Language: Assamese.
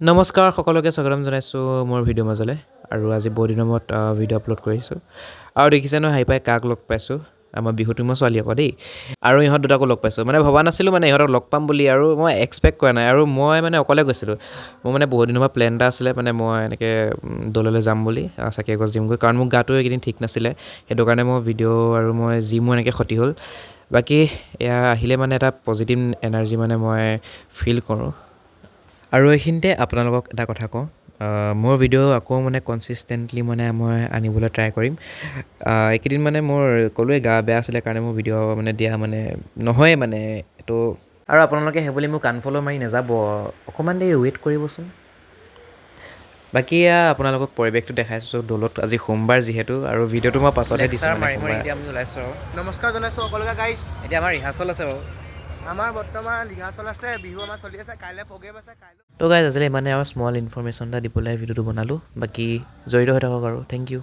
নমস্কাৰ সকলোকে স্বাগতম জনাইছোঁ মোৰ ভিডিঅ' মাজলৈ আৰু আজি বহু দিনৰ মূৰত ভিডিঅ' আপলোড কৰিছোঁ আৰু দেখিছে নহয় হাই পাই কাক লগ পাইছোঁ আমাৰ বিহু টিমৰ ছোৱালী আকৌ দেই আৰু ইহঁত দুটাকো লগ পাইছোঁ মানে ভবা নাছিলোঁ মানে ইহঁতক লগ পাম বুলি আৰু মই এক্সপেক্ট কৰা নাই আৰু মই মানে অকলে গৈছিলোঁ মোৰ মানে বহুত দিনৰ পৰা প্লেন এটা আছিলে মানে মই এনেকৈ দৌললৈ যাম বুলি চাকি এগছ জিম গৈ কাৰণ মোক গাটো এইকেইদিন ঠিক নাছিলে সেইটো কাৰণে মই ভিডিঅ' আৰু মই জিমো এনেকৈ ক্ষতি হ'ল বাকী এয়া আহিলে মানে এটা পজিটিভ এনাৰ্জি মানে মই ফিল কৰোঁ আৰু এইখিনিতে আপোনালোকক এটা কথা কওঁ মোৰ ভিডিঅ' আকৌ মানে কনচিষ্টেণ্টলি মানে মই আনিবলৈ ট্ৰাই কৰিম এইকেইদিন মানে মোৰ ক'লোৱে গা বেয়া আছিলে কাৰণে মোৰ ভিডিঅ' মানে দিয়া মানে নহয়ে মানে এইটো আৰু আপোনালোকে সেইবুলি মোক আনফল' মাৰি নাযাব অকণমান দেৰি ৱেইট কৰিবচোন বাকী আপোনালোকক পৰিৱেশটো দেখাইছোঁ দৌলত আজি সোমবাৰ যিহেতু আৰু ভিডিঅ'টো মই পাছতহে দিছোঁ মানে সোমবাৰ এতিয়া আমি ওলাইছোঁ আৰু নমস্কাৰ জনাইছোঁ সকলোকে গাইছ এতিয়া আমাৰ ৰিহাৰ্চল আছে বাৰু আমাৰ বৰ্তমান ৰিহাৰ্চল আছে বিহু আমাৰ চলি আছে কাইলৈ প্ৰগ্ৰেম আছে কাইলৈ তো গাইজ আছিলে মানে আৰু স্মল ইনফৰমেশ্যন এটা দিবলৈ ভিডিঅ'টো বনালোঁ বাকী জড়িত হৈ থাকক আৰু থেংক ইউ